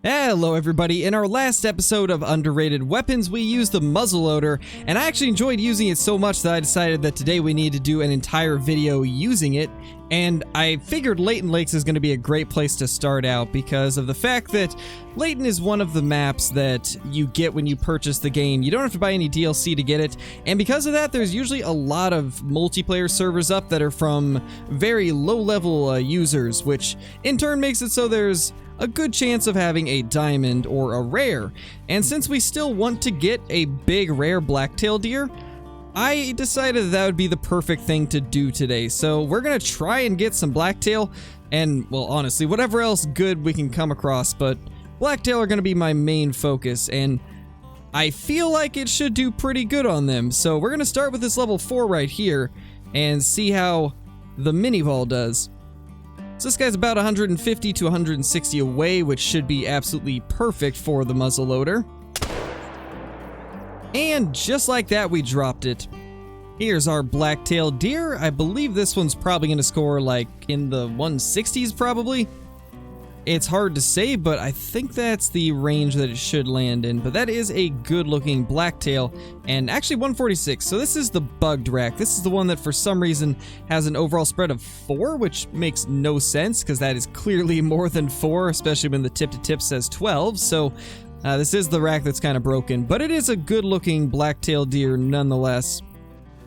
Hello everybody, in our last episode of Underrated Weapons we used the Muzzleloader, and I actually enjoyed using it so much that I decided that today we need to do an entire video using it, and I figured Layton Lakes is going to be a great place to start out because of the fact that Layton is one of the maps that you get when you purchase the game. You don't have to buy any DLC to get it, and because of that there's usually a lot of multiplayer servers up that are from very low-level users, which in turn makes it so there's a good chance of having a diamond or a rare. And since we still want to get a big rare blacktail deer, I decided that would be the perfect thing to do today. So we're gonna try and get some blacktail and, well, honestly, whatever else good we can come across, but blacktail are gonna be my main focus, and I feel like it should do pretty good on them. So we're gonna start with this level 4 right here and see how the mini ball does. So this guy's about 150 to 160 away, which should be absolutely perfect for the muzzleloader. And just like that, we dropped it. Here's our blacktail deer. I believe this one's probably going to score like in the 160s probably. It's hard to say, but I think that's the range that it should land in. But that is a good looking blacktail, and actually 146. So this is the bugged rack. This is the one that for some reason has an overall spread of 4, which makes no sense because that is clearly more than 4, especially when the tip to tip says 12. So this is the rack that's kind of broken, but it is a good looking blacktail deer nonetheless.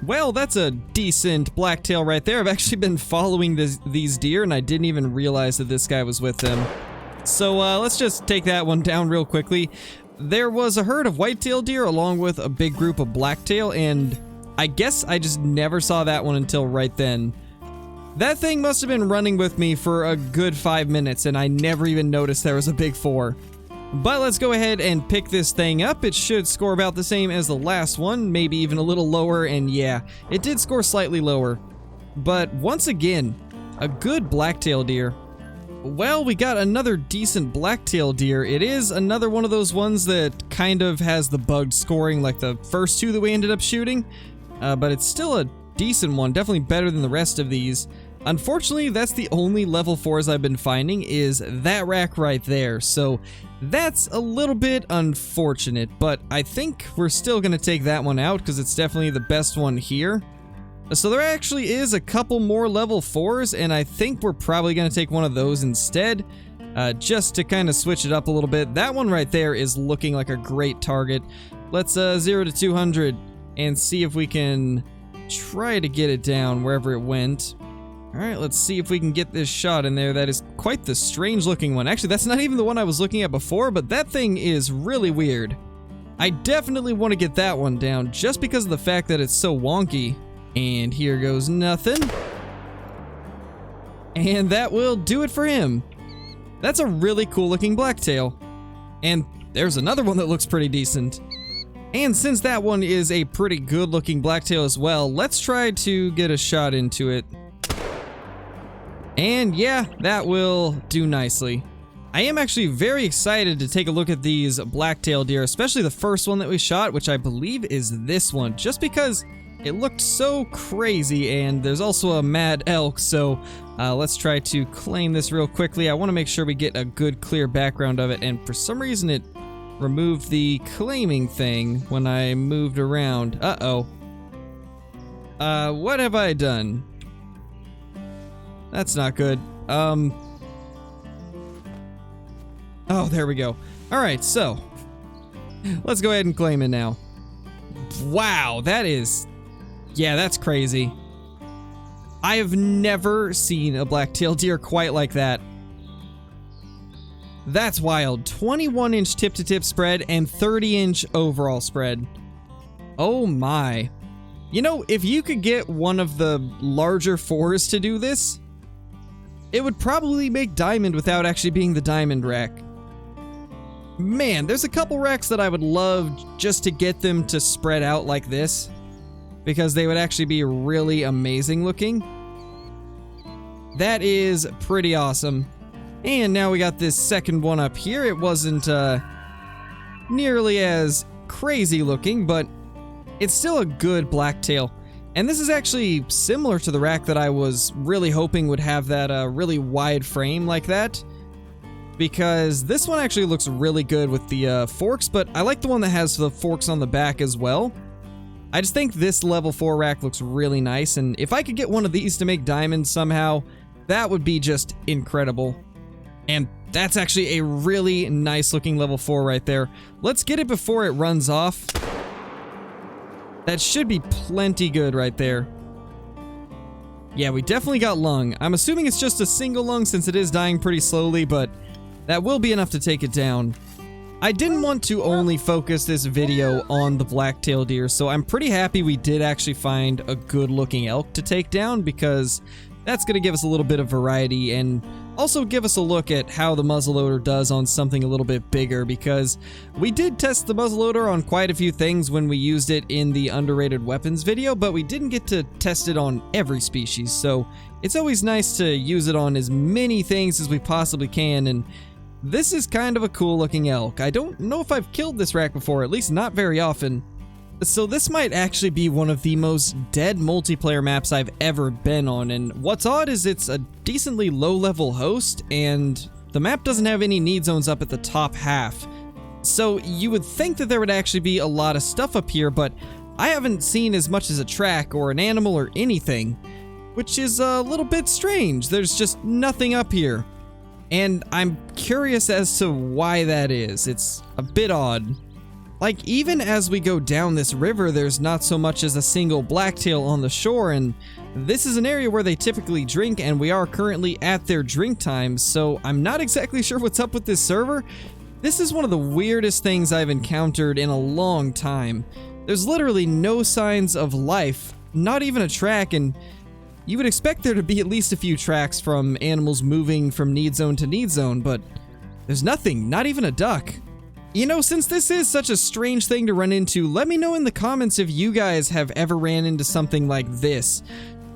Well, that's a decent blacktail right there. I've actually been following these deer, and I didn't even realize that this guy was with them. So let's just take that one down real quickly. There was a herd of whitetail deer along with a big group of blacktail, and I guess I just never saw that one until right then. That thing must have been running with me for a good 5 minutes, and I never even noticed there was a big 4. But let's go ahead and pick this thing up. It should score about the same as the last one, maybe even a little lower, and yeah, it did score slightly lower. But once again, a good blacktail deer. Well, we got another decent blacktail deer. It is another one of those ones that kind of has the bugged scoring like the first 2 that we ended up shooting, but it's still a decent one, definitely better than the rest of these. Unfortunately, that's the only level 4s I've been finding is that rack right there, so that's a little bit unfortunate, but I think we're still going to take that one out because it's definitely the best one here. So there actually is a couple more level 4s, and I think we're probably going to take one of those instead, just to kind of switch it up a little bit. That one right there is looking like a great target. Let's 0 to 200 and see if we can try to get it down wherever it went. Alright, let's see if we can get this shot in there. That is quite the strange looking one. Actually, that's not even the one I was looking at before, but that thing is really weird. I definitely want to get that one down just because of the fact that it's so wonky. And here goes nothing. And that will do it for him. That's a really cool looking blacktail. And there's another one that looks pretty decent. And since that one is a pretty good looking blacktail as well, let's try to get a shot into it. And yeah, that will do nicely. I am actually very excited to take a look at these blacktail deer, especially the first one that we shot, which I believe is this one, just because it looked so crazy, and there's also a mad elk, so let's try to claim this real quickly. I want to make sure we get a good clear background of it, and for some reason it removed the claiming thing when I moved around. Uh-oh. What have I done? That's not good. Oh, there we go. Alright, so let's go ahead and claim it now. Wow, that is... yeah, that's crazy. I have never seen a blacktail deer quite like that. That's wild. 21-inch tip-to-tip spread and 30-inch overall spread. Oh my. You know, if you could get one of the larger 4s to do this, it would probably make diamond without actually being the diamond rack. Man, there's a couple racks that I would love just to get them to spread out like this, because they would actually be really amazing looking. That is pretty awesome. And now we got this second one up here. It wasn't nearly as crazy looking, but it's still a good blacktail. And this is actually similar to the rack that I was really hoping would have that really wide frame like that. because this one actually looks really good with the forks, but I like the one that has the forks on the back as well. I just think this level 4 rack looks really nice, and if I could get one of these to make diamonds somehow, that would be just incredible. And that's actually a really nice looking level 4 right there. Let's get it before it runs off. That should be plenty good right there. Yeah, we definitely got lung. I'm assuming it's just a single lung since it is dying pretty slowly, but that will be enough to take it down. I didn't want to only focus this video on the blacktail deer, so I'm pretty happy we did actually find a good looking elk to take down, because that's going to give us a little bit of variety and also give us a look at how the muzzleloader does on something a little bit bigger, because we did test the muzzleloader on quite a few things when we used it in the underrated weapons video, but we didn't get to test it on every species, so it's always nice to use it on as many things as we possibly can. And this is kind of a cool looking elk. I don't know if I've killed this rack before, at least not very often. So this might actually be one of the most dead multiplayer maps I've ever been on, and what's odd is it's a decently low-level host, and the map doesn't have any need zones up at the top half. So you would think that there would actually be a lot of stuff up here, but I haven't seen as much as a track or an animal or anything, which is a little bit strange. There's just nothing up here, and I'm curious as to why that is. It's a bit odd. Like, even as we go down this river, there's not so much as a single blacktail on the shore, and this is an area where they typically drink, and we are currently at their drink time, so I'm not exactly sure what's up with this server. This is one of the weirdest things I've encountered in a long time. There's literally no signs of life, not even a track, and you would expect there to be at least a few tracks from animals moving from need zone to need zone, but there's nothing, not even a duck. You know, since this is such a strange thing to run into, let me know in the comments if you guys have ever ran into something like this,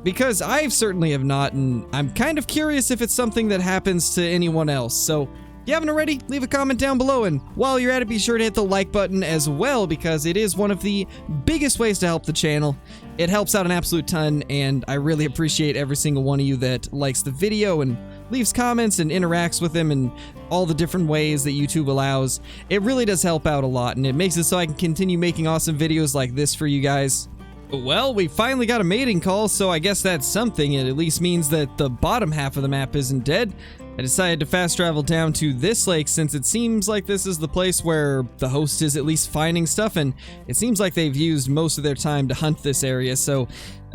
because I certainly have not, and I'm kind of curious if it's something that happens to anyone else. So if you haven't already, leave a comment down below, and while you're at it, be sure to hit the like button as well, because it is one of the biggest ways to help the channel. It helps out an absolute ton, and I really appreciate every single one of you that likes the video and leaves comments and interacts with them in all the different ways that YouTube allows. It really does help out a lot, and it makes it so I can continue making awesome videos like this for you guys. Well, we finally got a mating call, so I guess that's something. It at least means that the bottom half of the map isn't dead. I decided to fast travel down to this lake since it seems like this is the place where the host is at least finding stuff, and it seems like they've used most of their time to hunt this area, so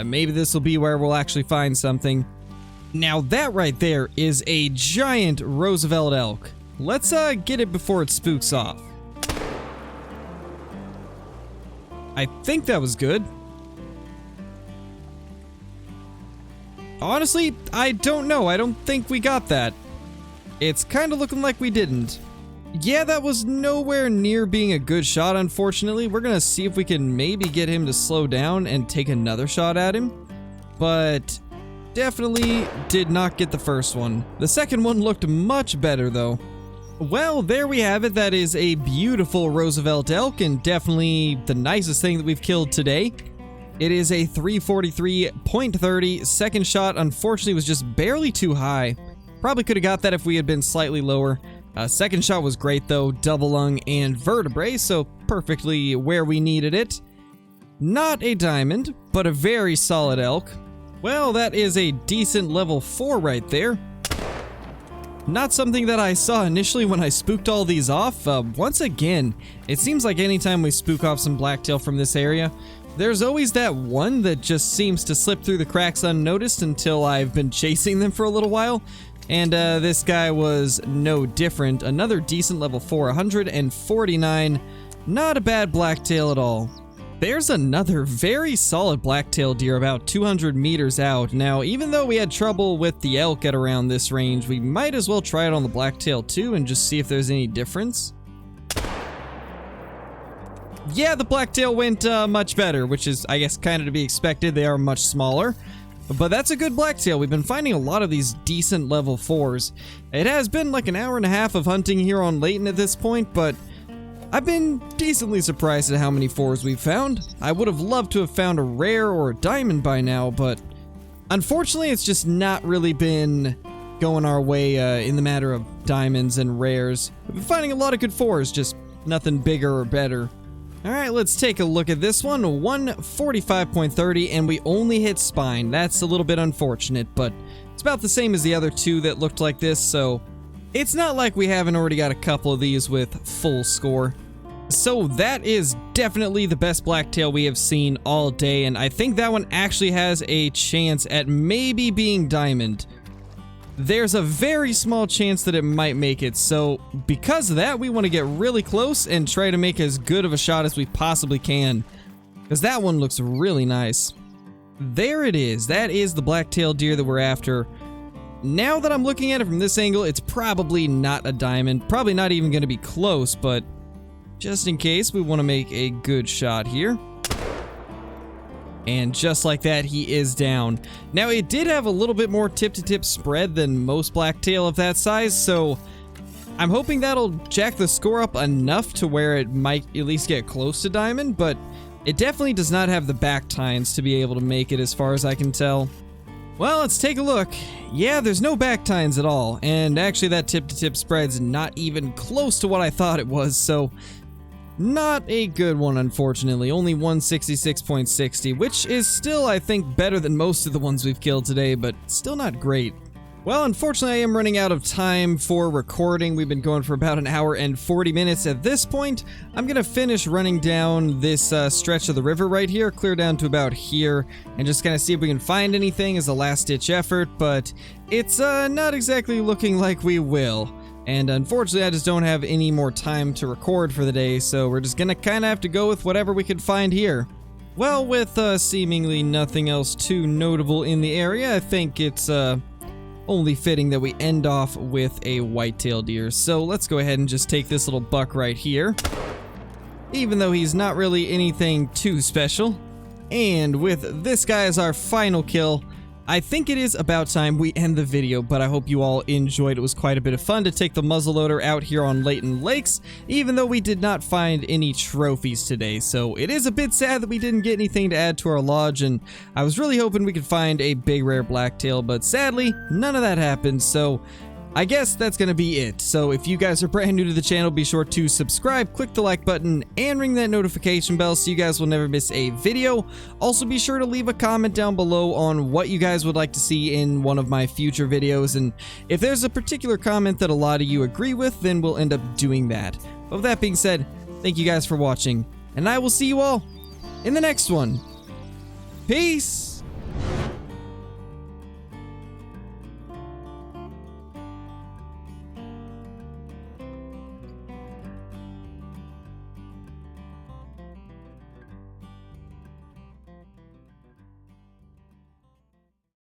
maybe this will be where we'll actually find something. Now that right there is a giant Roosevelt Elk. Let's get it before it spooks off. I think that was good. Honestly, I don't know. I don't think we got that. It's kind of looking like we didn't. Yeah, that was nowhere near being a good shot, unfortunately. We're gonna see if we can maybe get him to slow down and take another shot at him. But definitely did not get the first one. The second one looked much better, though. Well, there we have it. That is a beautiful Roosevelt Elk, and definitely the nicest thing that we've killed today. It is a 343.30. Second shot, unfortunately, was just barely too high. Probably could have got that if we had been slightly lower. Second shot was great, though. Double lung and vertebrae, so perfectly where we needed it. Not a diamond, but a very solid elk. Well, that is a decent level 4 right there. Not something that I saw initially when I spooked all these off. Once again, it seems like anytime we spook off some blacktail from this area, there's always that one that just seems to slip through the cracks unnoticed until I've been chasing them for a little while. And this guy was no different. Another decent level 4, 149. Not a bad blacktail at all. There's another very solid blacktail deer about 200 meters out. Now, even though we had trouble with the elk at around this range, we might as well try it on the blacktail too and just see if there's any difference. Yeah, the blacktail went much better, which is, I guess, kind of to be expected. They are much smaller. But that's a good blacktail. We've been finding a lot of these decent level 4s. It has been like an hour and a half of hunting here on Layton at this point, but I've been decently surprised at how many 4s we've found. I would have loved to have found a rare or a diamond by now, but unfortunately it's just not really been going our way in the matter of diamonds and rares. We've been finding a lot of good 4s, just nothing bigger or better. Alright, let's take a look at this one. 145.30, and we only hit spine. That's a little bit unfortunate, but it's about the same as the other 2 that looked like this, so it's not like we haven't already got a couple of these with full score. So that is definitely the best Blacktail we have seen all day, and I think that one actually has a chance at maybe being diamond. There's a very small chance that it might make it, so because of that, we want to get really close and try to make as good of a shot as we possibly can, because that one looks really nice. There it is. That is the blacktail deer that we're after. Now that I'm looking at it from this angle, it's probably not a diamond, probably not even going to be close, but just in case, we want to make a good shot here. And just like that, he is down. Now, it did have a little bit more tip-to-tip spread than most blacktail of that size, so I'm hoping that'll jack the score up enough to where it might at least get close to diamond, but it definitely does not have the back tines to be able to make it as far as I can tell. Well, let's take a look. Yeah, there's no back tines at all, and actually that tip-to-tip spread's not even close to what I thought it was, so not a good one, unfortunately. Only 166.60, which is still, I think, better than most of the ones we've killed today, but still not great. Well, unfortunately, I am running out of time for recording. We've been going for about an hour and 40 minutes at this point. I'm going to finish running down this stretch of the river right here, clear down to about here, and just kind of see if we can find anything as a last-ditch effort, but it's not exactly looking like we will. And unfortunately, I just don't have any more time to record for the day, so we're just gonna kind of have to go with whatever we can find here. Well, with seemingly nothing else too notable in the area, I think it's only fitting that we end off with a whitetail deer. So let's go ahead and just take this little buck right here, even though he's not really anything too special. And with this guy as our final kill, I think it is about time we end the video, but I hope you all enjoyed. It was quite a bit of fun to take the muzzleloader out here on Layton Lakes, even though we did not find any trophies today. So it is a bit sad that we didn't get anything to add to our lodge, and I was really hoping we could find a big rare blacktail, but sadly, none of that happened, so I guess that's gonna be it. So if you guys are brand new to the channel, be sure to subscribe, click the like button, and ring that notification bell so you guys will never miss a video. Also, be sure to leave a comment down below on what you guys would like to see in one of my future videos, and if there's a particular comment that a lot of you agree with, then we'll end up doing that. But with that being said, thank you guys for watching, and I will see you all in the next one. Peace!